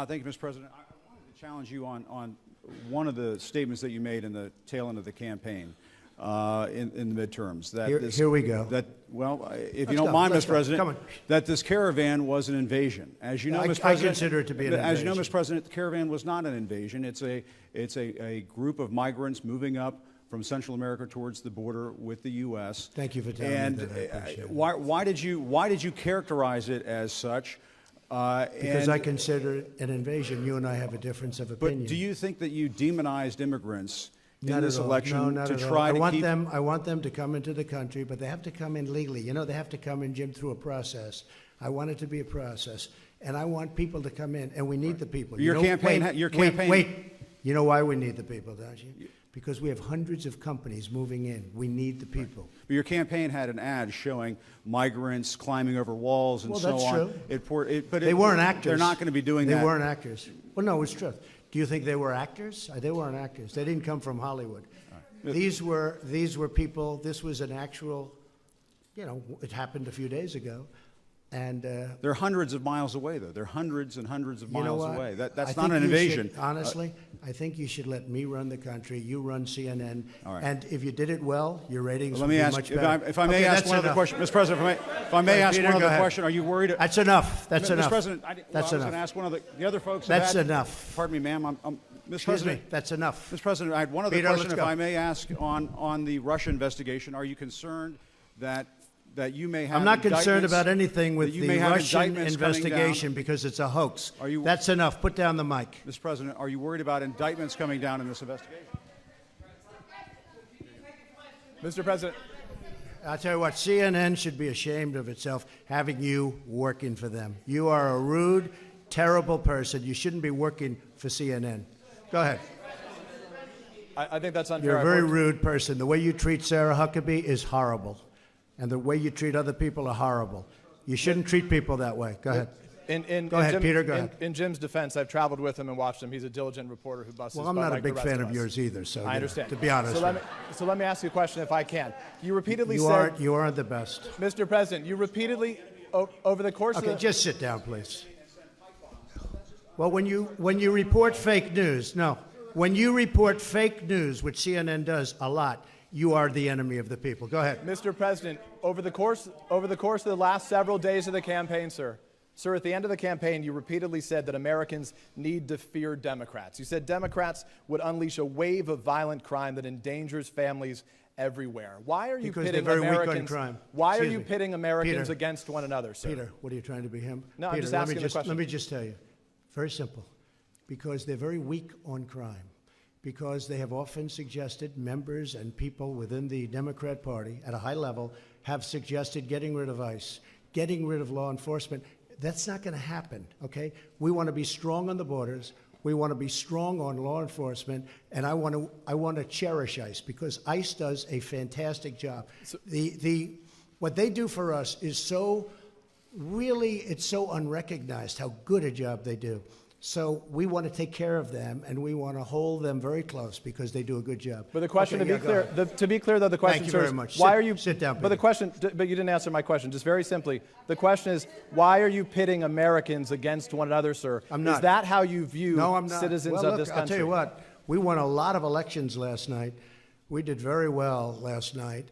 Thank you, Mr. President. I wanted to challenge you on one of the statements that you made in the tail end of the campaign in the midterms. That here we go. If you don't mind, Mr. President, that this caravan was an invasion. As you know, Mr. President, I consider it to be an invasion. As you know, Mr. President, the caravan was not an invasion. It's a group of migrants moving up from Central America towards the border with the U.S. Thank you for telling me that. I appreciate it. Why did you characterize it as such? Because I consider it an invasion. You and I have a difference of opinion. But do you think that you demonized immigrants in this all. election No, not to at try all. to keep? I want them to come into the country, but they have to come in legally. You know, they have to come in, Jim, through a process. I want it to be a process, and I want people to come in, and we need the people. Your campaign. Wait. You know why we need the people, don't you? Because we have hundreds of companies moving in. We need the people. But your campaign had an ad showing migrants climbing over walls and so on. Well, that's true. But they weren't actors. They're not going to be doing that. They weren't actors. Well, no, it's true. Do you think they were actors? They weren't actors. They didn't come from Hollywood. Right. These were people. This was an actual, it happened a few days ago. And they're hundreds of miles away, though. They're hundreds and hundreds of miles away. That's not an invasion. Honestly, I think you should let me run the country. You run CNN. All right. And if you did it well, your ratings would be much better. If I may ask one other question, Mr. President, if I may ask one other question, are you worried? That's enough. That's enough. Mr. President, that's I was going to ask one of the other folks. That's enough. Pardon me, ma'am. Mr. President, that's enough. Mr. President, I had one other question, if I may ask, on the Russia investigation. Are you concerned that you may have? I'm not concerned about anything with the Russian investigation because it's a hoax. That's enough. Put down the mic. Mr. President, are you worried about indictments coming down in this investigation? Mr. President. I'll tell you what, CNN should be ashamed of itself having you working for them. You are a rude, terrible person. You shouldn't be working for CNN. Go ahead. I think that's unfair. You're a very rude person. The way you treat Sarah Huckabee is horrible. And the way you treat other people are horrible. You shouldn't treat people that way. Go ahead. Go ahead, Peter. Go ahead. In Jim's defense, I've traveled with him and watched him. He's a diligent reporter who busts his butt. Well, I'm not like a big the rest fan of of yours either. So I understand. To be honest. So let me ask you a question, if I can. You repeatedly said you aren't the best, Mr. President. You repeatedly over the course of the. Just sit down, please. Well, when you report fake news, when you report fake news, which CNN does a lot, you are the enemy of the people. Go ahead. Mr. President, over the course of the last several days of the campaign, sir, at the end of the campaign, you repeatedly said that Americans need to fear Democrats. You said Democrats would unleash a wave of violent crime that endangers families everywhere. Why are you pitting Americans? Crime. Why are you pitting Americans against one another, sir? Peter, what are you trying to be him? No, Peter, I'm just asking the question. Let me just tell you, very simple, because they're very weak on crime. Because they have often suggested, members and people within the Democrat Party at a high level have suggested getting rid of ICE, getting rid of law enforcement. That's not going to happen, okay? We want to be strong on the borders. We want to be strong on law enforcement, and I want to cherish ICE because ICE does a fantastic job. So, what they do for us is it's so unrecognized how good a job they do. So we want to take care of them, and we want to hold them very close because they do a good job. But the question, to be clear, though, the question, Thank you very much. Why are you sit down? Peter. But you didn't answer my question. Just very simply, the question is, why are you pitting Americans against one another, sir? I'm not. Is that how you view citizens of this country? I'll tell you what. We won a lot of elections last night. We did very well last night.